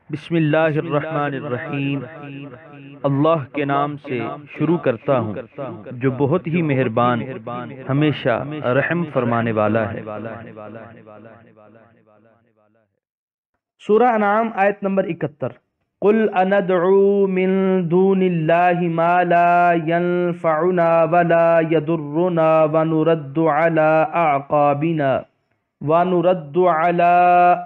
بسم اللہ الرحمن الرحیم۔ اللہ کے نام سے شروع کرتا ہوں جو بہت ہی مہربان ہمیشہ رحم فرمانے والا ہے۔ سورہ انعام آیت نمبر 71۔ قل اندعو من دون اللہ ما لا ينفعنا ولا يضرنا ونرد على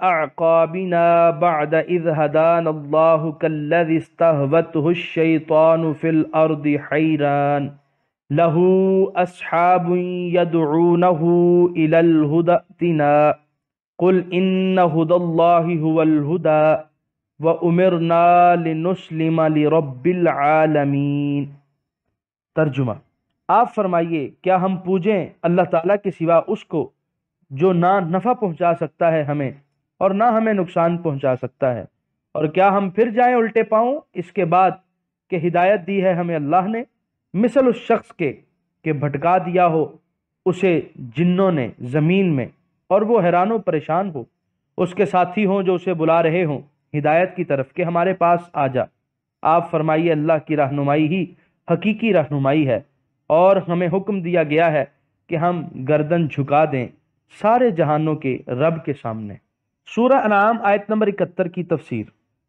أعقابنا بعد إذ هدانا الله كالذي استهوته الشيطان في الأرض حيران له أصحاب يدعونه إلى الهدى ائتنا قل إن هدى الله هو الهدى وأمرنا لنسلم لرب العالمين۔ ترجمہ، آپ فرمائیے کیا ہم پوجیں اللہ تعالیٰ کے سوا اس کو جو نہ نفع پہنچا سکتا ہے ہمیں اور نہ ہمیں نقصان پہنچا سکتا ہے، اور کیا ہم پھر جائیں الٹے پاؤں اس کے بعد کہ ہدایت دی ہے ہمیں اللہ نے، مثل اس شخص کے کہ بھٹکا دیا ہو اسے جنوں نے زمین میں اور وہ حیران و پریشان ہو، اس کے ساتھی ہوں جو اسے بلا رہے ہوں ہدایت کی طرف کہ ہمارے پاس آ جا۔ آپ فرمائیے اللہ کی رہنمائی ہی حقیقی رہنمائی ہے، اور ہمیں حکم دیا گیا ہے کہ ہم گردن جھکا دیں سارے جہانوں کے رب کے سامنے۔ سورہ انعام آیت نمبر 71 کی تفسیر۔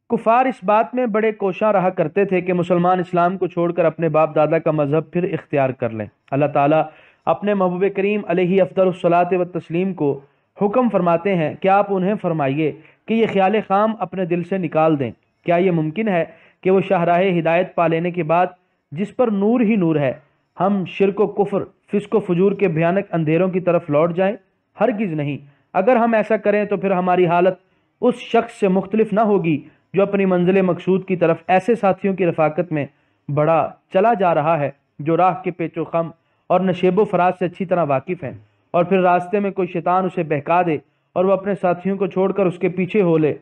کفار اس بات میں بڑے کوشاں رہا کرتے تھے کہ مسلمان اسلام کو چھوڑ کر اپنے باپ دادا کا مذہب پھر اختیار کر لیں۔ اللہ تعالیٰ اپنے محبوب کریم علیہ افضل الصلاۃ والتسلیم کو حکم فرماتے ہیں کہ آپ انہیں فرمائیے کہ یہ خیال خام اپنے دل سے نکال دیں۔ کیا یہ ممکن ہے کہ وہ شاہراہ ہدایت پا لینے کے بعد جس پر نور ہی نور ہے، ہم شرک و کفر، فسق و فجور کے بھیانک اندھیروں کی طرف لوٹ جائیں؟ ہرگز نہیں۔ اگر ہم ایسا کریں تو پھر ہماری حالت اس شخص سے مختلف نہ ہوگی جو اپنی منزل مقصود کی طرف ایسے ساتھیوں کی رفاقت میں بڑا چلا جا رہا ہے جو راہ کے پیچ و خم اور نشیب و فراز سے اچھی طرح واقف ہیں، اور پھر راستے میں کوئی شیطان اسے بہکا دے اور وہ اپنے ساتھیوں کو چھوڑ کر اس کے پیچھے ہو لے،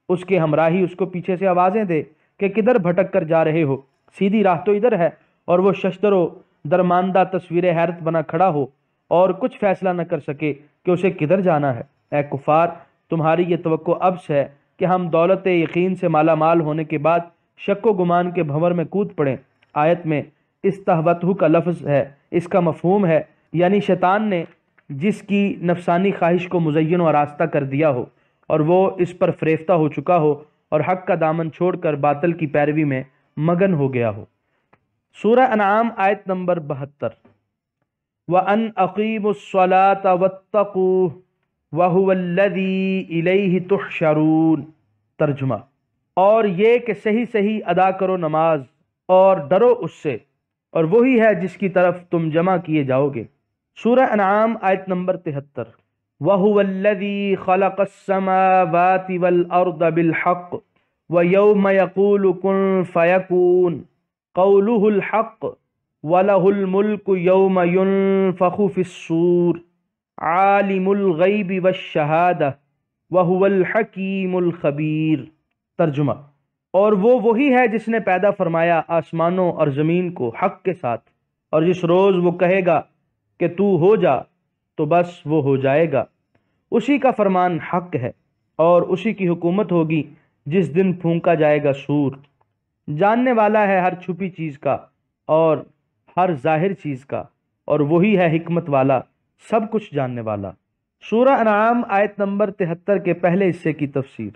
اس کے ہمراہی اس کو پیچھے سے آوازیں دے کہ کدھر بھٹک کر جا رہے ہو، سیدھی راہ تو ادھر ہے، اور وہ ششدر و درماندہ تصویر حیرت بنا کھڑا ہو اور کچھ فیصلہ نہ کر سکے کہ اسے کدھر جانا ہے۔ اے کفار، تمہاری یہ توقع ابس ہے کہ ہم دولت یقین سے مالا مال ہونے کے بعد شک و گمان کے بھنور میں کود پڑیں۔ آیت میں استہوتہ کا لفظ ہے، اس کا مفہوم ہے یعنی شیطان نے جس کی نفسانی خواہش کو مزین و آراستہ کر دیا ہو اور وہ اس پر فریفتہ ہو چکا ہو اور حق کا دامن چھوڑ کر باطل کی پیروی میں مگن ہو گیا ہو۔ سورہ انعام آیت نمبر 72۔ وَأَنْ أَقِيمُوا الصَّلَاةَ وَاتَّقُوهُ وَهُوَ الَّذِي إِلَيْهِ تُحْشَرُونَ۔ ترجمہ، اور یہ کہ صحیح صحیح ادا کرو نماز اور ڈرو اس سے، اور وہی ہے جس کی طرف تم جمع کیے جاؤ گے۔ سورہ انعام آیت نمبر 73۔ وَهُوَ الَّذِي خَلَقَ السَّمَاوَاتِ وَالْأَرْضَ بِالْحَقِّ وَيَوْمَ يَقُولُ كُن فَيَكُونُ قَوْلُهُ الْحَقُّ وَلَهُ الْمُلْكُ يَوْمَ يُنفَخُ فِي الصُّورِ عَالِمُ الْغَيْبِ وَالشَّهَادَةِ وَهُوَ الْحَكِيمُ الْخَبِيرُ۔ ترجمہ، اور وہ وہی ہے جس نے پیدا فرمایا آسمانوں اور زمین کو حق کے ساتھ، اور جس روز وہ کہے گا کہ تو ہو جا تو بس وہ ہو جائے گا۔ اسی کا فرمان حق ہے، اور اسی کی حکومت ہوگی جس دن پھونکا جائے گا سور۔ جاننے والا ہے ہر چھپی چیز کا اور ہر ظاہر چیز کا، اور وہی ہے حکمت والا، سب کچھ جاننے والا۔ سورہ انعام آیت نمبر 73 کے پہلے حصے کی تفسیر۔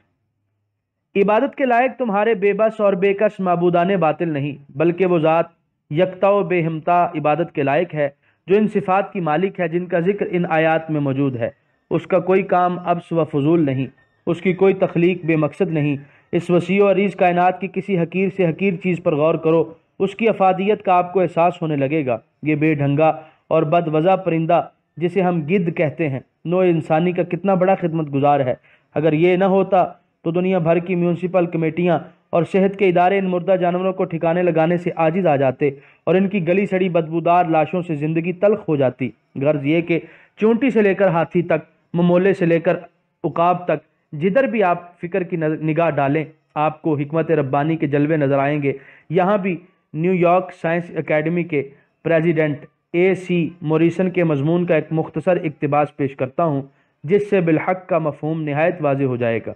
عبادت کے لائق تمہارے بے بس اور بے کس معبودان باطل نہیں، بلکہ وہ ذات یکتا و بے ہمتا عبادت کے لائق ہے جو ان صفات کی مالک ہے جن کا ذکر ان آیات میں موجود ہے۔ اس کا کوئی کام عبث و فضول نہیں، اس کی کوئی تخلیق بے مقصد نہیں۔ اس وسیع و عریض کائنات کی کسی حقیر سے حقیر چیز پر غور کرو، اس کی افادیت کا آپ کو احساس ہونے لگے گا۔ یہ بے ڈھنگا اور بد وضع پرندہ جسے ہم گدھ کہتے ہیں، نوع انسانی کا کتنا بڑا خدمت گزار ہے۔ اگر یہ نہ ہوتا تو دنیا بھر کی میونسپل کمیٹیاں اور صحت کے ادارے ان مردہ جانوروں کو ٹھکانے لگانے سے عاجز آ جاتے اور ان کی گلی سڑی بدبودار لاشوں سے زندگی تلخ ہو جاتی۔ غرض یہ کہ چونٹی سے لے کر ہاتھی تک، ممولے سے لے کر عقاب تک، جدھر بھی آپ فکر کی نگاہ ڈالیں آپ کو حکمت ربانی کے جلوے نظر آئیں گے۔ یہاں بھی نیو یارک سائنس اکیڈمی کے پریزیڈنٹ AC موریسن کے مضمون کا ایک مختصر اقتباس پیش کرتا ہوں جس سے بالحق کا مفہوم نہایت واضح ہو جائے گا۔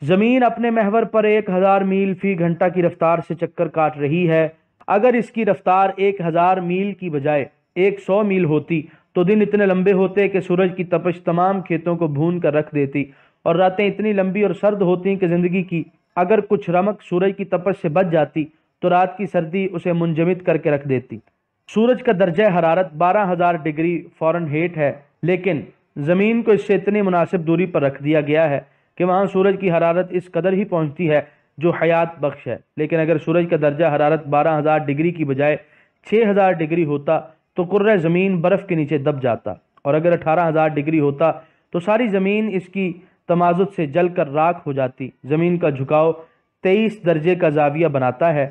زمین اپنے محور پر 1000 میل فی گھنٹہ کی رفتار سے چکر کاٹ رہی ہے۔ اگر اس کی رفتار 1000 میل کی بجائے 100 میل ہوتی تو دن اتنے لمبے ہوتے کہ سورج کی تپش تمام کھیتوں کو بھون کر رکھ دیتی، اور راتیں اتنی لمبی اور سرد ہوتی کہ زندگی کی اگر کچھ رمق سورج کی تپش سے بچ جاتی تو رات کی سردی اسے منجمد کر کے رکھ دیتی۔ سورج کا درجہ حرارت 12000 ڈگری فارنہیٹ ہے، لیکن زمین کو اس سے اتنی مناسب دوری پر رکھ دیا گیا ہے کہ وہاں سورج کی حرارت اس قدر ہی پہنچتی ہے جو حیات بخش ہے۔ لیکن اگر سورج کا درجہ حرارت 12000 ڈگری کی بجائے 6000 ڈگری ہوتا تو کرۂ زمین برف کے نیچے دب جاتا، اور اگر 18000 ڈگری ہوتا تو ساری زمین اس کی تمازت سے جل کر راکھ ہو جاتی۔ زمین کا جھکاؤ 23 درجے کا زاویہ بناتا ہے،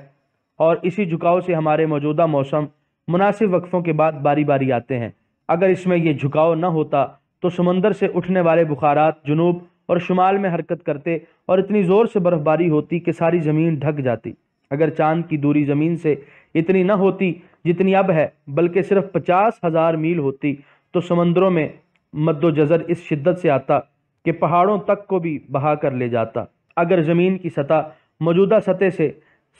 اور اسی جھکاؤ سے ہمارے موجودہ موسم مناسب وقفوں کے بعد باری باری آتے ہیں۔ اگر اس میں یہ جھکاؤ نہ ہوتا تو سمندر سے اٹھنے والے بخارات جنوب اور شمال میں حرکت کرتے اور اتنی زور سے برف باری ہوتی کہ ساری زمین ڈھک جاتی۔ اگر چاند کی دوری زمین سے اتنی نہ ہوتی جتنی اب ہے، بلکہ صرف 50,000 میل ہوتی، تو سمندروں میں مد و جزر اس شدت سے آتا کہ پہاڑوں تک کو بھی بہا کر لے جاتا۔ اگر زمین کی سطح موجودہ سطح سے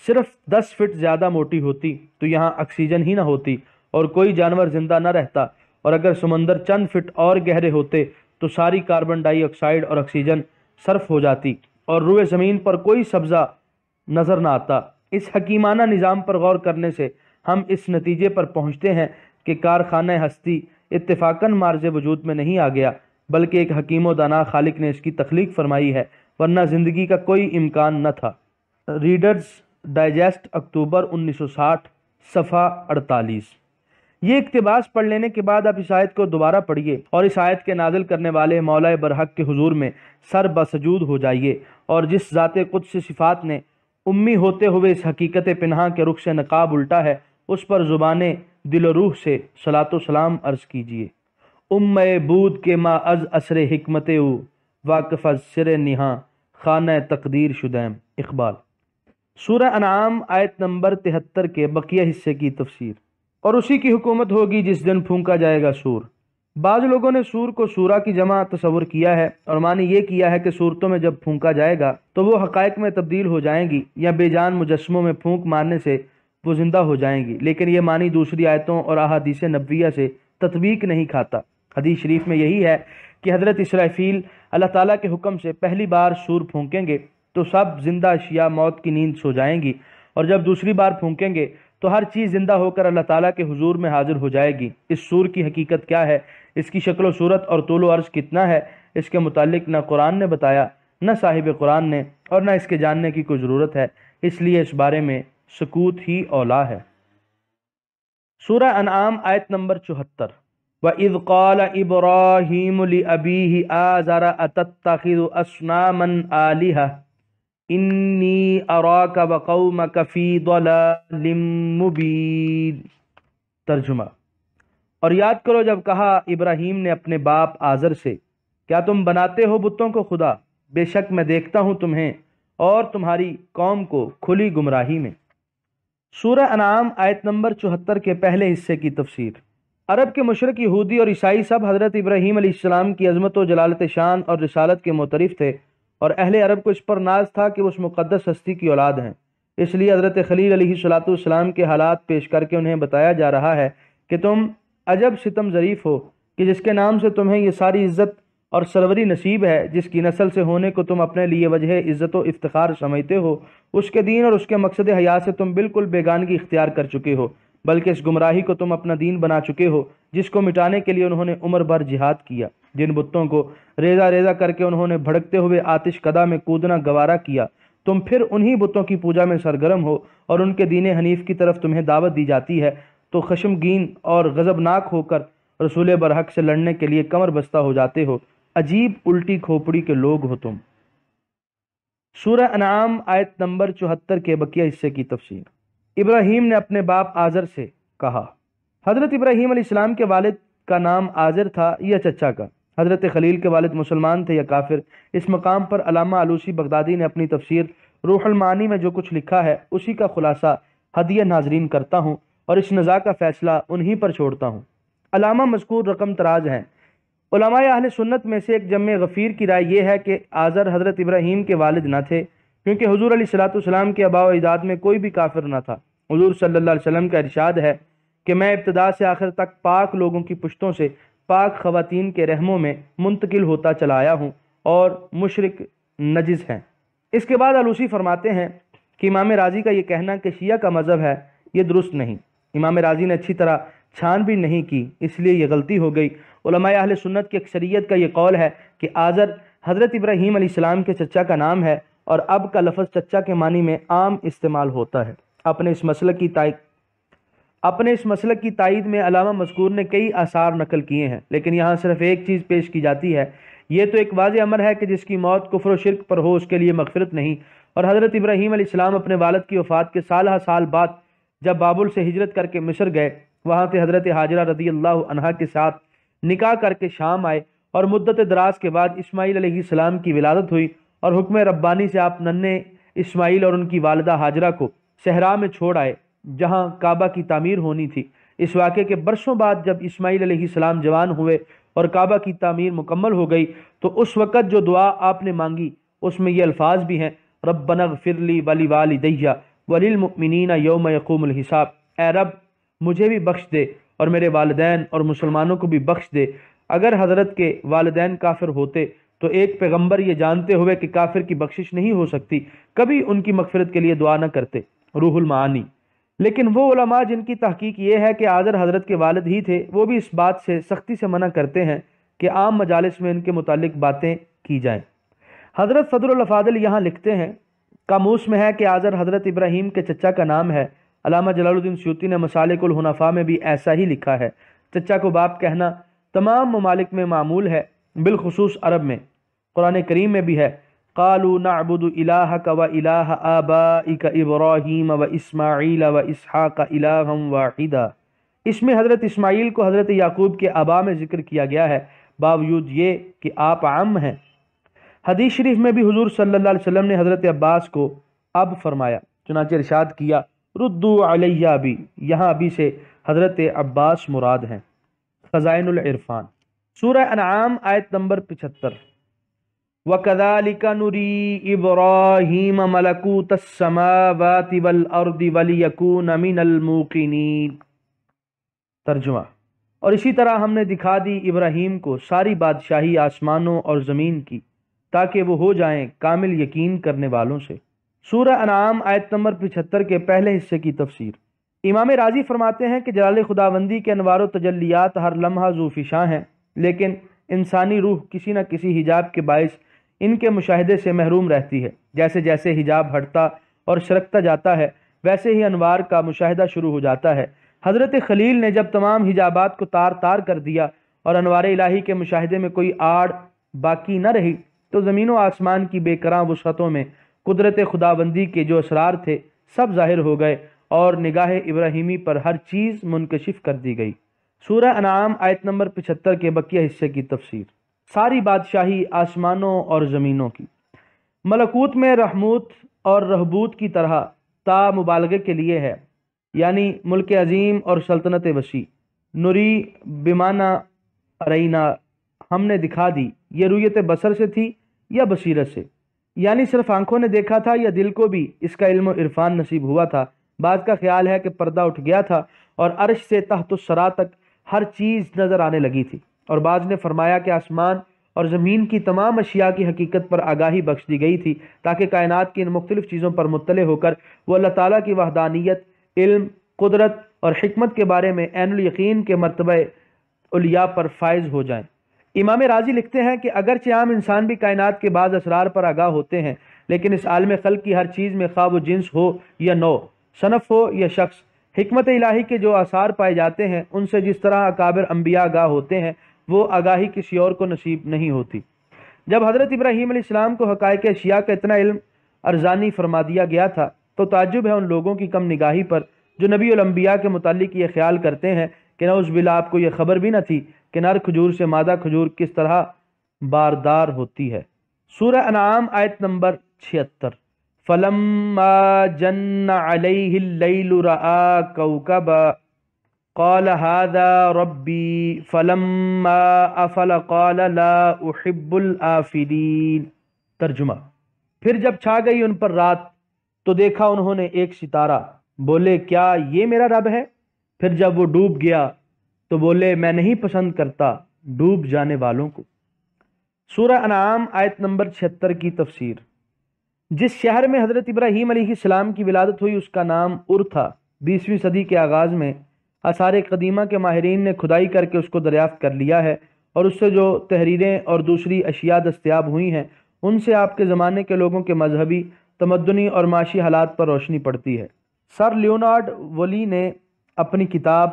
صرف 10 فٹ زیادہ موٹی ہوتی تو یہاں آکسیجن ہی نہ ہوتی اور کوئی جانور زندہ نہ رہتا، اور اگر سمندر چند فٹ اور گہرے ہوتے تو ساری کاربن ڈائی آکسائڈ اور آکسیجن صرف ہو جاتی اور روئے زمین پر کوئی سبزہ نظر نہ آتا۔ اس حکیمانہ نظام پر غور کرنے سے ہم اس نتیجے پر پہنچتے ہیں کہ کارخانہ ہستی اتفاقاً مارز وجود میں نہیں آ گیا، بلکہ ایک حکیم و دانا خالق نے اس کی تخلیق فرمائی ہے، ورنہ زندگی کا کوئی امکان نہ تھا۔ ریڈرز ڈائجسٹ اکتوبر 1960 صفحہ 48۔ یہ اقتباس پڑھ لینے کے بعد آپ اس آیت کو دوبارہ پڑھیے اور اس آیت کے نازل کرنے والے مولا برحق کے حضور میں سر بسجود ہو جائیے، اور جس ذات قدس صفات نے امی ہوتے ہوئے اس حقیقت پنہاں کے رخ سے نقاب الٹا ہے، اس پر زبان دل و روح سے صلاۃ و سلام عرض کیجیے۔ بود کے ما از اثر حکمت او واقف از سر نہاں خانہ تقدیر شدیم۔ اقبال۔ سورہ انعام آیت نمبر 73 کے بقیہ حصے کی تفسیر۔ اور اسی کی حکومت ہوگی جس دن پھونکا جائے گا سور۔ بعض لوگوں نے سور کو سورہ کی جمع تصور کیا ہے اور معنی یہ کیا ہے کہ صورتوں میں جب پھونکا جائے گا تو وہ حقائق میں تبدیل ہو جائیں گی، یا بے جان مجسموں میں پھونک مارنے سے وہ زندہ ہو جائیں گی، لیکن یہ معنی دوسری آیتوں اور احادیث نبویہ سے تطبیق نہیں کھاتا۔ حدیث شریف میں یہی ہے کہ حضرت اسرافیل اللہ تعالیٰ کے حکم سے پہلی بار سور پھونکیں گے تو سب زندہ اشیاء موت کی نیند سو جائیں گی، اور جب دوسری بار پھونکیں گے تو ہر چیز زندہ ہو کر اللہ تعالیٰ کے حضور میں حاضر ہو جائے گی۔ اس سور کی حقیقت کیا ہے، اس کی شکل و صورت اور طول و عرض کتنا ہے، اس کے متعلق نہ قرآن نے بتایا، نہ صاحب قرآن نے، اور نہ اس کے جاننے کی کوئی ضرورت ہے، اس لیے اس بارے میں سکوت ہی اولا ہے۔ سورہ انعام آیت نمبر 74۔ وَإِذْ قَالَ إِبْرَاهِيمُ لِأَبِيهِ آزَرَ أَتَتَّخِذُ أَصْنَامًا آلِهَةً انی اراک وقومک فی ضلال مبین۔ ترجمہ۔ اور یاد کرو جب کہا ابراہیم نے اپنے باپ آزر سے، کیا تم بناتے ہو بتوں کو خدا؟ بے شک میں دیکھتا ہوں تمہیں اور تمہاری قوم کو کھلی گمراہی میں۔ سورہ انعام آیت نمبر 74 کے پہلے حصے کی تفسیر۔ عرب کے مشرک یہودی اور عیسائی سب حضرت ابراہیم علیہ السلام کی عظمت و جلالت شان اور رسالت کے معترف تھے، اور اہل عرب کو اس پر ناز تھا کہ وہ اس مقدس ہستی کی اولاد ہیں۔ اس لیے حضرت خلیل علیہ السلام کے حالات پیش کر کے انہیں بتایا جا رہا ہے کہ تم عجب ستم ظریف ہو کہ جس کے نام سے تمہیں یہ ساری عزت اور سروری نصیب ہے، جس کی نسل سے ہونے کو تم اپنے لیے وجہ عزت و افتخار سمجھتے ہو، اس کے دین اور اس کے مقصد حیات سے تم بالکل بیگانگی اختیار کر چکے ہو، بلکہ اس گمراہی کو تم اپنا دین بنا چکے ہو جس کو مٹانے کے لیے انہوں نے عمر بھر جہاد کیا۔ جن بتوں کو ریزہ ریزہ کر کے انہوں نے بھڑکتے ہوئے آتش کدہ میں کودنا گوارا کیا، تم پھر انہی بتوں کی پوجا میں سرگرم ہو، اور ان کے دین حنیف کی طرف تمہیں دعوت دی جاتی ہے تو خشمگین اور غضبناک ہو کر رسول برحق سے لڑنے کے لیے کمر بستہ ہو جاتے ہو۔ عجیب الٹی کھوپڑی کے لوگ ہو تم۔ سورہ انعام آیت نمبر 74 کے بقیہ حصے کی تفسیر۔ ابراہیم نے اپنے باپ آزر سے کہا۔ حضرت ابراہیم علیہ السلام کے والد کا نام آزر تھا یا چچا کا؟ حضرت خلیل کے والد مسلمان تھے یا کافر؟ اس مقام پر علامہ علوسی بغدادی نے اپنی تفسیر روح المعانی میں جو کچھ لکھا ہے اسی کا خلاصہ ہدیہ ناظرین کرتا ہوں، اور اس نزاع کا فیصلہ انہی پر چھوڑتا ہوں۔ علامہ مذکور رقم تراز ہیں علماء اہل سنت میں سے ایک جمع غفیر کی رائے یہ ہے کہ آزر حضرت ابراہیم کے والد نہ تھے، کیونکہ حضور علیہ السلام کے آباء و اجداد میں کوئی بھی کافر نہ تھا۔ حضور صلی اللہ علیہ وسلم کا ارشاد ہے کہ میں ابتدا سے آخر تک پاک لوگوں کی پشتوں سے پاک خواتین کے رحموں میں منتقل ہوتا چلا آیا ہوں، اور مشرک نجس ہیں۔ اس کے بعد آلوسی فرماتے ہیں کہ امام راضی کا یہ کہنا کہ شیعہ کا مذہب ہے، یہ درست نہیں۔ امام راضی نے اچھی طرح چھان بھی نہیں کی، اس لیے یہ غلطی ہو گئی۔ علماء اہل سنت کی اکثریت کا یہ قول ہے کہ آزر حضرت ابراہیم علیہ السلام کے چچا کا نام ہے، اور اب کا لفظ چچا کے معنی میں عام استعمال ہوتا ہے۔ اپنے اس مسلک کی تائید میں علامہ مذکور نے کئی آثار نقل کیے ہیں، لیکن یہاں صرف ایک چیز پیش کی جاتی ہے، یہ تو ایک واضح امر ہے کہ جس کی موت کفر و شرک پر ہو اس کے لیے مغفرت نہیں۔ اور حضرت ابراہیم علیہ السلام اپنے والد کی وفات کے سال بعد جب بابل سے ہجرت کر کے مصر گئے، وہاں سے حضرت حاجرہ رضی اللہ عنہا کے ساتھ نکاح کر کے شام آئے، اور مدت دراز کے بعد اسماعیل علیہ السلام کی ولادت ہوئی، اور حکم ربانی سے آپ ننھے اسماعیل اور ان کی والدہ حاجرہ کو صحرا میں چھوڑ آئے جہاں کعبہ کی تعمیر ہونی تھی۔ اس واقعے کے برسوں بعد جب اسماعیل علیہ السلام جوان ہوئے اور کعبہ کی تعمیر مکمل ہو گئی، تو اس وقت جو دعا آپ نے مانگی اس میں یہ الفاظ بھی ہیں، ربنا اغفر لی ولوالدی وللمؤمنین یوم یقوم الحساب، اے رب مجھے بھی بخش دے اور میرے والدین اور مسلمانوں کو بھی بخش دے۔ اگر حضرت کے والدین کافر ہوتے تو ایک پیغمبر یہ جانتے ہوئے کہ کافر کی بخشش نہیں ہو سکتی کبھی ان کی مغفرت کے لیے دعا نہ کرتے۔ روح المعانی۔ لیکن وہ علماء جن کی تحقیق یہ ہے کہ آزر حضرت کے والد ہی تھے، وہ بھی اس بات سے سختی سے منع کرتے ہیں کہ عام مجالس میں ان کے متعلق باتیں کی جائیں۔ حضرت فضل الافاضل یہاں لکھتے ہیں، قاموس میں ہے کہ آزر حضرت ابراہیم کے چچا کا نام ہے۔ علامہ جلال الدین سیوطی نے مسالک الحنفاء میں بھی ایسا ہی لکھا ہے۔ چچا کو باپ کہنا تمام ممالک میں معمول ہے، بالخصوص عرب میں۔ قرآن کریم میں بھی ہے، قالوا نعبد الہک و الہ آبائک ابراہیم و اسماعیل و اسحاق الہا واحدا۔ اس میں حضرت اسماعیل کو حضرت یعقوب کے آبا میں ذکر کیا گیا ہے، باوجود یہ کہ آپ عام ہیں۔ حدیث شریف میں بھی حضور صلی اللہ علیہ وسلم نے حضرت عباس کو اب فرمایا، چنانچہ ارشاد کیا ردو علیہ ابی، یہاں ابی سے حضرت عباس مراد ہیں۔ خزائن العرفان، سورہ انعام آیت نمبر 75۔ وَكَذَلِكَ نُرِي إِبْرَاهِيمَ مَلَكُوتَ السَّمَاوَاتِ وَالْأَرْضِ وَلِيَكُونَ مِنَ الْمُوقِنِينَ۔ ترجمہ، اور اسی طرح ہم نے دکھا دی ابراہیم کو ساری بادشاہی آسمانوں اور زمین کی، تاکہ وہ ہو جائیں کامل یقین کرنے والوں سے۔ سورہ انعام آیت نمبر 75 کے پہلے حصے کی تفسیر۔ امام راضی فرماتے ہیں کہ جلال خداوندی کے انوار و تجلیات ہر لمحہ ذو فشاں ہیں، لیکن انسانی روح کسی نہ کسی حجاب کے باعث ان کے مشاہدے سے محروم رہتی ہے۔ جیسے جیسے حجاب ہٹتا اور سرکتا جاتا ہے، ویسے ہی انوار کا مشاہدہ شروع ہو جاتا ہے۔ حضرت خلیل نے جب تمام حجابات کو تار تار کر دیا اور انوار الہی کے مشاہدے میں کوئی آڑ باقی نہ رہی، تو زمین و آسمان کی بے کراں وسعتوں میں قدرت خداوندی کے جو اسرار تھے سب ظاہر ہو گئے، اور نگاہ ابراہیمی پر ہر چیز منکشف کر دی گئی۔ سورہ انعام آیت نمبر 75 کے بقیہ حصے کی تفسیر۔ ساری بادشاہی آسمانوں اور زمینوں کی، ملکوت میں رحموت اور رہبوت کی طرح تا مبالغے کے لیے ہے، یعنی ملک عظیم اور سلطنت وسیع۔ نوری بمانا رینا، ہم نے دکھا دی، یہ رویت بصر سے تھی یا بصیرت سے، یعنی صرف آنکھوں نے دیکھا تھا یا دل کو بھی اس کا علم و عرفان نصیب ہوا تھا۔ بعض کا خیال ہے کہ پردہ اٹھ گیا تھا اور عرش سے تحت الثری تک ہر چیز نظر آنے لگی تھی، اور بعض نے فرمایا کہ آسمان اور زمین کی تمام اشیاء کی حقیقت پر آگاہی بخش دی گئی تھی، تاکہ کائنات کی ان مختلف چیزوں پر مطلع ہو کر وہ اللہ تعالیٰ کی وحدانیت، علم، قدرت اور حکمت کے بارے میں عین الیقین کے مرتبہ علیاء پر فائز ہو جائیں۔ امام راضی لکھتے ہیں کہ اگرچہ عام انسان بھی کائنات کے بعض اسرار پر آگاہ ہوتے ہیں، لیکن اس عالم خلق کی ہر چیز میں خواہ وہ جنس ہو یا نوع، صنف ہو یا شخص، حکمت الہی کے جو آثار پائے جاتے ہیں ان سے جس طرح اکابر انبیاء آگاہ ہوتے ہیں، وہ آگاہی کسی اور کو نصیب نہیں ہوتی۔ جب حضرت ابراہیم علیہ السلام کو حقائق اشیاء کا اتنا علم ارزانی فرما دیا گیا تھا، تو تعجب ہے ان لوگوں کی کم نگاہی پر جو نبی الانبیاء کے متعلق یہ خیال کرتے ہیں کہ نعوذ باللہ آپ کو یہ خبر بھی نہ تھی کہ نر کھجور سے مادہ کھجور کس طرح باردار ہوتی ہے۔ سورہ انعام آیت نمبر 76۔ فَلَمَّا جَنَّ عَلَيْهِ اللَّيْلُ رَأَىٰ كَوْكَبًا قال هذا ربي فلما افل قال لا احب الآفلین۔ ترجمہ: پھر جب چھا گئی ان پر رات تو دیکھا انہوں نے ایک ستارہ، بولے کیا یہ میرا رب ہے؟ پھر جب وہ ڈوب گیا تو بولے میں نہیں پسند کرتا ڈوب جانے والوں کو۔ سورہ انعام آیت نمبر 76 کی تفسیر۔ جس شہر میں حضرت ابراہیم علیہ السلام کی ولادت ہوئی اس کا نام ار تھا۔ 20ویں صدی کے آغاز میں آثار قدیمہ کے ماہرین نے کھدائی کر کے اس کو دریافت کر لیا ہے، اور اس سے جو تحریریں اور دوسری اشیاء دستیاب ہوئی ہیں ان سے آپ کے زمانے کے لوگوں کے مذہبی، تمدنی اور معاشی حالات پر روشنی پڑتی ہے۔ سر لیونارڈ ولی نے اپنی کتاب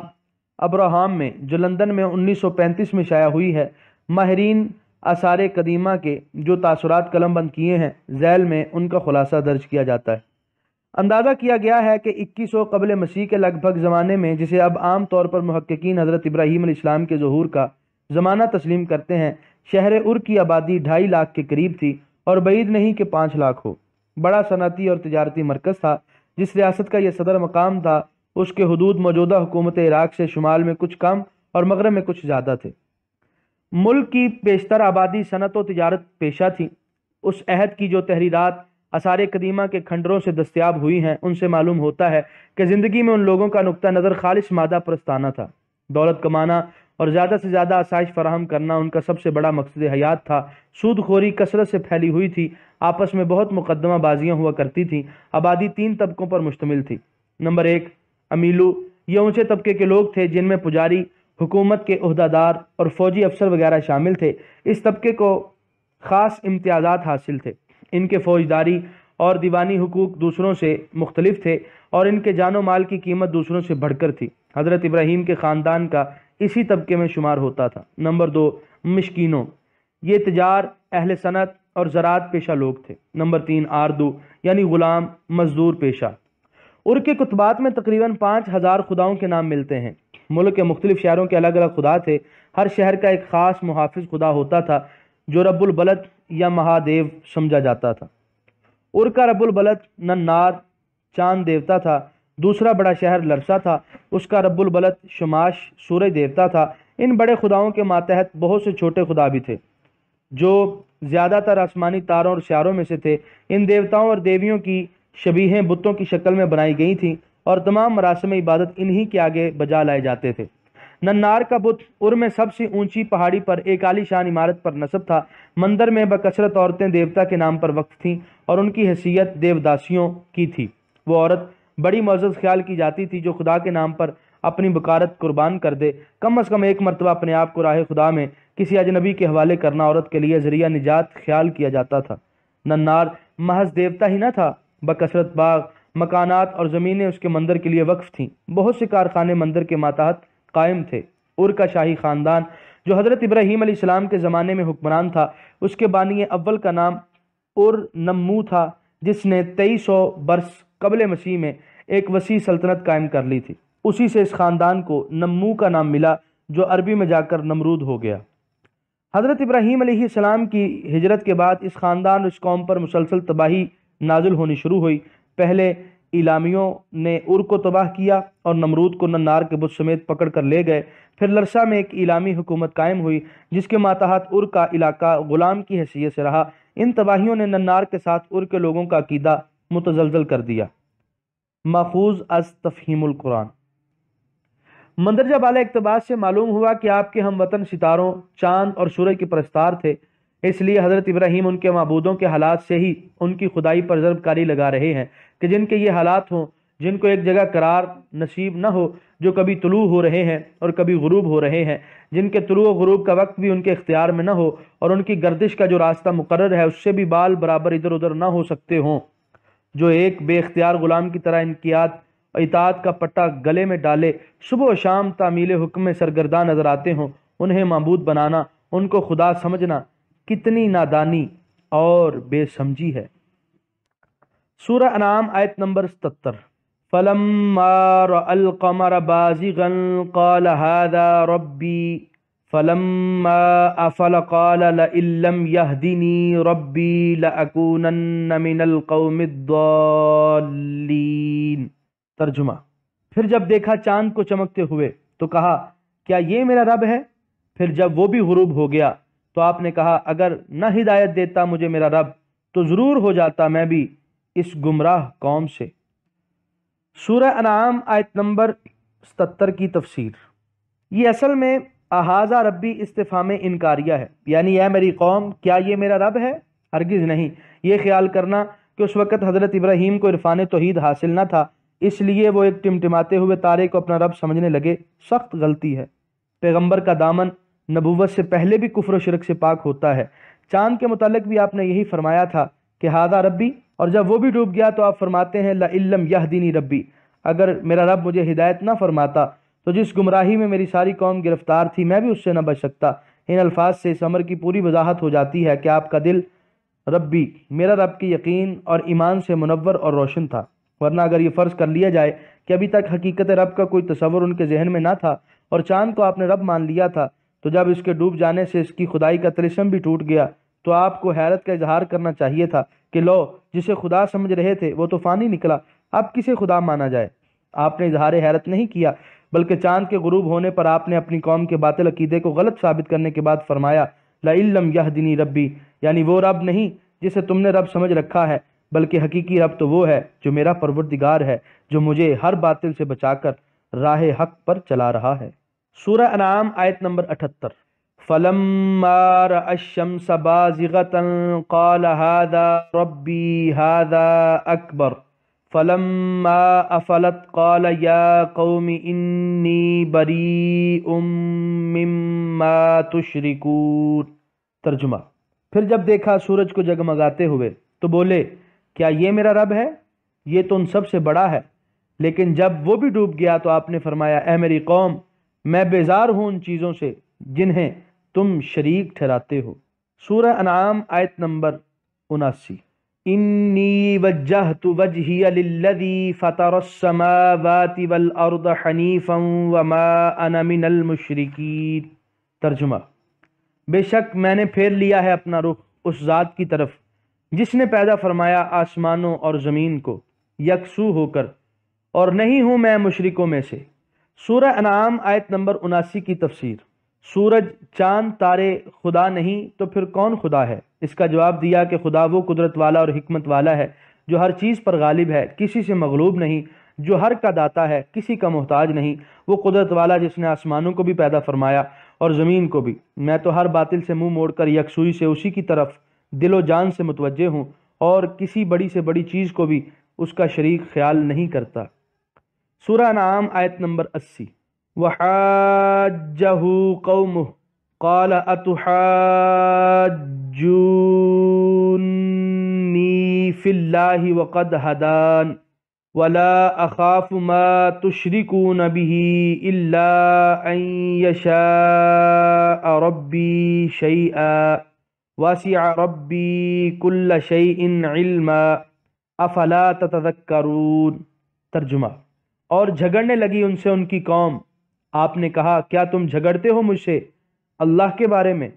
ابراہام میں، جو لندن میں 1935 میں شائع ہوئی ہے، ماہرین آثار قدیمہ کے جو تاثرات قلم بند کیے ہیں ذیل میں ان کا خلاصہ درج کیا جاتا ہے۔ اندازہ کیا گیا ہے کہ 2100 قبل مسیح کے لگ بھگ زمانے میں، جسے اب عام طور پر محققین حضرت ابراہیم علیہ السلام کے ظہور کا زمانہ تسلیم کرتے ہیں، شہر ار کی آبادی 2.5 لاکھ کے قریب تھی، اور بعید نہیں کہ 5 لاکھ ہو۔ بڑا صنعتی اور تجارتی مرکز تھا۔ جس ریاست کا یہ صدر مقام تھا اس کے حدود موجودہ حکومت عراق سے شمال میں کچھ کم اور مغرب میں کچھ زیادہ تھے۔ ملک کی بیشتر آبادی صنعت و تجارت پیشہ تھی۔ اس عہد کی جو تحریرات آثار قدیمہ کے کھنڈروں سے دستیاب ہوئی ہیں ان سے معلوم ہوتا ہے کہ زندگی میں ان لوگوں کا نقطہ نظر خالص مادہ پرستانہ تھا۔ دولت کمانا اور زیادہ سے زیادہ آسائش فراہم کرنا ان کا سب سے بڑا مقصد حیات تھا۔ سود خوری کثرت سے پھیلی ہوئی تھی، آپس میں بہت مقدمہ بازیاں ہوا کرتی تھیں۔ آبادی 3 طبقوں پر مشتمل تھی۔ نمبر 1، امیلو، یہ اونچے طبقے کے لوگ تھے جن میں پجاری، حکومت کے عہدیدار اور فوجی افسر وغیرہ شامل تھے۔ اس طبقے کو خاص امتیازات حاصل تھے۔ ان کے فوجداری اور دیوانی حقوق دوسروں سے مختلف تھے، اور ان کے جان و مال کی قیمت دوسروں سے بڑھ کر تھی۔ حضرت ابراہیم کے خاندان کا اسی طبقے میں شمار ہوتا تھا۔ نمبر 2، مشکینوں، یہ تجار، اہل صنعت اور زراعت پیشہ لوگ تھے۔ نمبر 3، آردو، یعنی غلام مزدور پیشہ۔ ار کے کتبات میں تقریباً 5000 خداؤں کے نام ملتے ہیں۔ ملک کے مختلف شہروں کے الگ الگ خدا تھے۔ ہر شہر کا ایک خاص محافظ خدا ہوتا تھا جو رب البلد یا مہادیو سمجھا جاتا تھا۔ ار کا رب البلد ننار، چاند دیوتا تھا۔ دوسرا بڑا شہر لرسا تھا، اس کا رب البلد شماش، سورج دیوتا تھا۔ ان بڑے خداؤں کے ماتحت بہت سے چھوٹے خدا بھی تھے جو زیادہ تر آسمانی تاروں اور سیاروں میں سے تھے۔ ان دیوتاؤں اور دیویوں کی شبیہیں بتوں کی شکل میں بنائی گئی تھیں، اور تمام مراسم عبادت انہی کے آگے بجا لائے جاتے تھے۔ ننار کا بت ار میں سب سے اونچی پہاڑی پر ایک عالی شان عمارت پر نصب تھا۔ مندر میں بکثرت عورتیں دیوتا کے نام پر وقف تھیں، اور ان کی حیثیت دیوداسیوں کی تھی۔ وہ عورت بڑی معزز خیال کی جاتی تھی جو خدا کے نام پر اپنی بکارت قربان کر دے۔ کم از کم ایک مرتبہ اپنے آپ کو راہ خدا میں کسی اجنبی کے حوالے کرنا عورت کے لیے ذریعہ نجات خیال کیا جاتا تھا۔ ننار محض دیوتا ہی نہ تھا، بکثرت باغ، مکانات اور زمینیں اس کے مندر کے لیے وقف تھیں۔ بہت سے کارخانے مندر کے ماتحت قائم تھے۔ ار کا شاہی خاندان جو حضرت ابراہیم علیہ السلام کے زمانے میں حکمران تھا، اس کے بانی اول کا نام ار نمو تھا، جس نے 2300 برس قبل مسیح میں ایک وسیع سلطنت قائم کر لی تھی۔ اسی سے اس خاندان کو نمو کا نام ملا، جو عربی میں جا کر نمرود ہو گیا۔ حضرت ابراہیم علیہ السلام کی ہجرت کے بعد اس خاندان اور اس قوم پر مسلسل تباہی نازل ہونی شروع ہوئی۔ پہلے ایلامیوں نے ار کو تباہ کیا اور نمرود کو ننار کے بت سمیت پکڑ کر لے گئے۔ پھر لرسا میں ایک ایلامی حکومت قائم ہوئی جس کے ماتحت ار کا علاقہ غلام کی حیثیت سے رہا۔ ان تباہیوں نے ننار کے ساتھ ار کے لوگوں کا عقیدہ متزلزل کر دیا۔ ماخوذ از تفہیم القرآن۔ مندرجہ بالا اقتباس سے معلوم ہوا کہ آپ کے ہم وطن ستاروں، چاند اور سورج کے پرستار تھے، اس لیے حضرت ابراہیم ان کے معبودوں کے حالات سے ہی ان کی خدائی پر ضرب کاری لگا رہے ہیں کہ جن کے یہ حالات ہوں، جن کو ایک جگہ قرار نصیب نہ ہو، جو کبھی طلوع ہو رہے ہیں اور کبھی غروب ہو رہے ہیں، جن کے طلوع و غروب کا وقت بھی ان کے اختیار میں نہ ہو، اور ان کی گردش کا جو راستہ مقرر ہے اس سے بھی بال برابر ادھر ادھر نہ ہو سکتے ہوں، جو ایک بے اختیار غلام کی طرح انقیاد اطاعت کا پٹا گلے میں ڈالے صبح و شام تعمیل حکم میں سرگرداں نظر آتے ہوں، انہیں معبود بنانا، ان کو خدا سمجھنا کتنی نادانی اور بے سمجھی ہے۔ سورہ انعام آیت نمبر 77۔ فَلَمَّا رَأَى الْقَمَرَ بَازِغًا قَالَ هَذَا رَبِّي فَلَمَّا أَفَلَ قَالَ لَئِن لَّمْ يَهْدِنِي رَبِّي لَأَكُونَنَّ مِنَ الْقَوْمِ الضَّالِّينَ۔ ترجمہ: پھر جب دیکھا چاند کو چمکتے ہوئے تو کہا کیا یہ میرا رب ہے؟ پھر جب وہ بھی غروب ہو گیا تو آپ نے کہا اگر نہ ہدایت دیتا مجھے میرا رب تو ضرور ہو جاتا میں بھی اس گمراہ قوم سے۔ سورہ انعام آیت نمبر 77 کی تفسیر۔ یہ اصل میں احاذا ربی استفہام انکاریہ ہے، یعنی اے میری قوم کیا یہ میرا رب ہے؟ ہرگز نہیں۔ یہ خیال کرنا کہ اس وقت حضرت ابراہیم کو عرفان توحید حاصل نہ تھا اس لیے وہ ایک ٹمٹماتے ہوئے تارے کو اپنا رب سمجھنے لگے، سخت غلطی ہے۔ پیغمبر کا دامن نبوت سے پہلے بھی کفر و شرک سے پاک ہوتا ہے۔ چاند کے متعلق بھی آپ نے یہی فرمایا تھا کہ ہذا ربی، اور جب وہ بھی ڈوب گیا تو آپ فرماتے ہیں لئن لم یہدنی ربی، اگر میرا رب مجھے ہدایت نہ فرماتا تو جس گمراہی میں میری ساری قوم گرفتار تھی میں بھی اس سے نہ بچ سکتا۔ ان الفاظ سے اس امر کی پوری وضاحت ہو جاتی ہے کہ آپ کا دل ربی، میرا رب کی یقین اور ایمان سے منور اور روشن تھا، ورنہ اگر یہ فرض کر لیا جائے کہ ابھی تک حقیقت رب کا کوئی تصور ان کے ذہن میں نہ تھا اور چاند کو آپ نے رب مان لیا تھا، تو جب اس کے ڈوب جانے سے اس کی خدائی کا طلسم بھی ٹوٹ گیا تو آپ کو حیرت کا اظہار کرنا چاہیے تھا کہ لو جسے خدا سمجھ رہے تھے وہ تو فانی نکلا، اب کسے خدا مانا جائے؟ آپ نے اظہار حیرت نہیں کیا بلکہ چاند کے غروب ہونے پر آپ نے اپنی قوم کے باطل عقیدے کو غلط ثابت کرنے کے بعد فرمایا لئن لم یہدنی ربی، یعنی وہ رب نہیں جسے تم نے رب سمجھ رکھا ہے، بلکہ حقیقی رب تو وہ ہے جو میرا پروردگار ہے، جو مجھے ہر باطل سے بچا کر راہ حق پر چلا رہا ہے۔ سورہ انعام آیت نمبر 78۔ فَلَمَّا رَأَى الشَّمْسَ بَازِغَةً قَالَ هَذَا رَبِّي هَذَا أَكْبَرُ فَلَمَّا أَفَلَتْ قَالَ يَا قَوْمِ إِنِّي بَرِيءٌ مِّمَّا تُشْرِكُونَ۔ ترجمہ۔ پھر جب دیکھا سورج کو جگمگاتے ہوئے تو بولے کیا یہ میرا رب ہے؟ یہ تو ان سب سے بڑا ہے۔ لیکن جب وہ بھی ڈوب گیا تو آپ نے فرمایا اے میری قوم میں بیزار ہوں ان چیزوں سے جنہیں تم شریک ٹھہراتے ہو۔ سورہ انعام آیت نمبر 79۔ انی وجہت وجہی للذی فطر السماوات والارض حنیفا وما انا من المشرکین۔ ترجمہ۔ بے شک میں نے پھیر لیا ہے اپنا رخ اس ذات کی طرف جس نے پیدا فرمایا آسمانوں اور زمین کو یکسو ہو کر، اور نہیں ہوں میں مشرکوں میں سے۔ سورہ انعام آیت نمبر 79 کی تفسیر۔ سورج، چاند، تارے خدا نہیں تو پھر کون خدا ہے؟ اس کا جواب دیا کہ خدا وہ قدرت والا اور حکمت والا ہے جو ہر چیز پر غالب ہے، کسی سے مغلوب نہیں، جو ہر کا داتا ہے، کسی کا محتاج نہیں، وہ قدرت والا جس نے آسمانوں کو بھی پیدا فرمایا اور زمین کو بھی۔ میں تو ہر باطل سے منہ موڑ کر یکسوئی سے اسی کی طرف دل و جان سے متوجہ ہوں اور کسی بڑی سے بڑی چیز کو بھی اس کا شریک خیال نہیں کرتا۔ سورہ انعام آیت نمبر 80۔ وَحَاجَّهُ قَوْمُهُ قَالَ أَتُحَاجُّونِّي فِي اللَّهِ وَقَدْ هَدَانِ وَلَا أَخَافُ مَا تُشْرِكُونَ بِهِ إِلَّا أَن يَشَاءَ رَبِّي شَيْئًا وَسِعَ رَبِّي كُلَّ شَيْءٍ عِلْمًا أَفَلَا تَتَذَكَّرُونَ۔ ترجمہ۔ اور جھگڑنے لگی ان سے ان کی قوم۔ آپ نے کہا کیا تم جھگڑتے ہو مجھ سے اللہ کے بارے میں،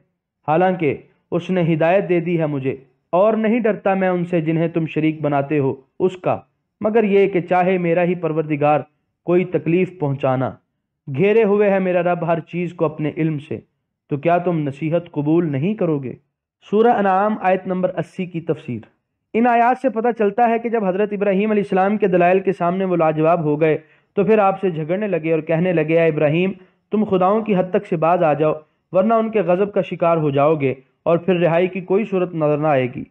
حالانکہ اس نے ہدایت دے دی ہے مجھے، اور نہیں ڈرتا میں ان سے جنہیں تم شریک بناتے ہو اس کا، مگر یہ کہ چاہے میرا ہی پروردگار کوئی تکلیف پہنچانا۔ گھیرے ہوئے ہے میرا رب ہر چیز کو اپنے علم سے، تو کیا تم نصیحت قبول نہیں کرو گے؟ سورہ انعام آیت نمبر 80 کی تفسیر۔ ان آیات سے پتہ چلتا ہے کہ جب حضرت ابراہیم علیہ السلام کے دلائل کے سامنے وہ لاجواب ہو گئے تو پھر آپ سے جھگڑنے لگے اور کہنے لگے اے ابراہیم تم خداؤں کی حد تک سے باز آ جاؤ ورنہ ان کے غضب کا شکار ہو جاؤ گے اور پھر رہائی کی کوئی صورت نظر نہ آئے گی۔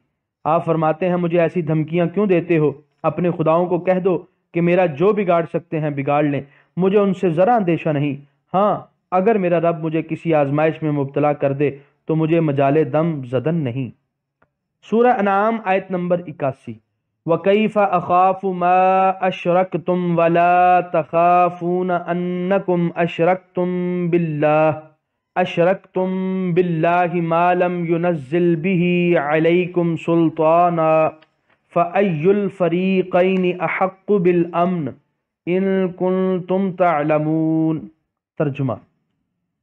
آپ فرماتے ہیں مجھے ایسی دھمکیاں کیوں دیتے ہو؟ اپنے خداؤں کو کہہ دو کہ میرا جو بگاڑ سکتے ہیں بگاڑ لیں، مجھے ان سے ذرا اندیشہ نہیں۔ ہاں اگر میرا رب مجھے کسی آزمائش میں مبتلا کر دے تو مجھے مجال دم زدن نہیں۔ سورہ انعام آیت نمبر 81۔ وَكَيْفَ أَخَافُ مَا أَشْرَكْتُمْ وَلَا تَخَافُونَ أَنَّكُمْ أَشْرَكْتُمْ بِاللَّهِ مَا لَمْ يُنَزِّلْ بِهِ عَلَيْكُمْ سُلْطَانًا فَأَيُّ الْفَرِيقَيْنِ أَحَقُّ بِالْأَمْنِ إِن كُنتُمْ تَعْلَمُونَ۔ ترجمہ۔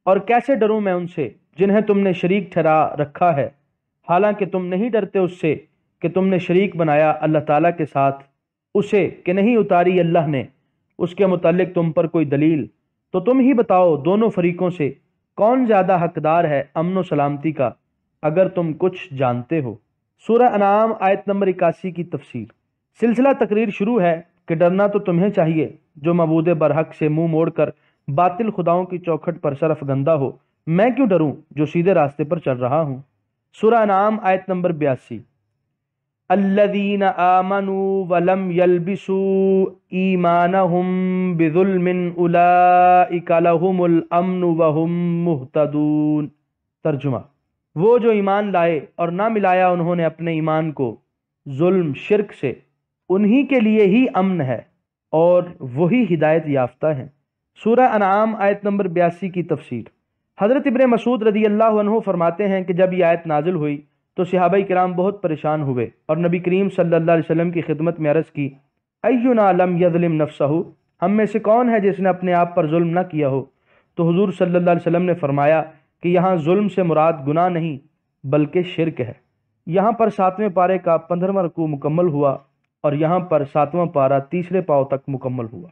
اور کیسے ڈروں میں ان سے جنہیں تم نے شریک ٹھہرا رکھا ہے، حالانکہ تم نہیں ڈرتے اس سے کہ تم نے شریک بنایا اللہ تعالیٰ کے ساتھ، اسے کہ نہیں اتاری اللہ نے اس کے متعلق تم پر کوئی دلیل، تو تم ہی بتاؤ دونوں فریقوں سے کون زیادہ حقدار ہے امن و سلامتی کا، اگر تم کچھ جانتے ہو۔ سورہ انعام آیت نمبر 81 کی تفسیر۔ سلسلہ تقریر شروع ہے کہ ڈرنا تو تمہیں چاہیے جو معبود برحق سے منہ موڑ کر باطل خداؤں کی چوکھٹ پر سرفگندہ ہو، میں کیوں ڈروں جو سیدھے راستے پر چل رہا ہوں۔ سورہ انعام آیت نمبر 82۔ الذین آمنوا ولم یلبسوا ایمانہم بظلم اولئک لہم الامن وہم مہتدون۔ ترجمہ: وہ جو ایمان لائے اور نہ ملایا انہوں نے اپنے ایمان کو ظلم شرک سے، انہی کے لیے ہی امن ہے اور وہی ہدایت یافتہ ہیں۔ سورہ انعام آیت نمبر 82 کی تفسیر۔ حضرت ابن مسعود رضی اللہ عنہ فرماتے ہیں کہ جب یہ آیت نازل ہوئی تو صحابہ کرام بہت پریشان ہوئے اور نبی کریم صلی اللہ علیہ وسلم کی خدمت میں عرض کی، اینا لم یظلم نفسہ، ہم میں سے کون ہے جس نے اپنے آپ پر ظلم نہ کیا ہو؟ تو حضور صلی اللہ علیہ وسلم نے فرمایا کہ یہاں ظلم سے مراد گناہ نہیں بلکہ شرک ہے۔ یہاں پر 7ویں پارے کا 15واں رکوع مکمل ہوا اور یہاں پر 7واں پارہ تیسرے پاؤ تک مکمل ہوا۔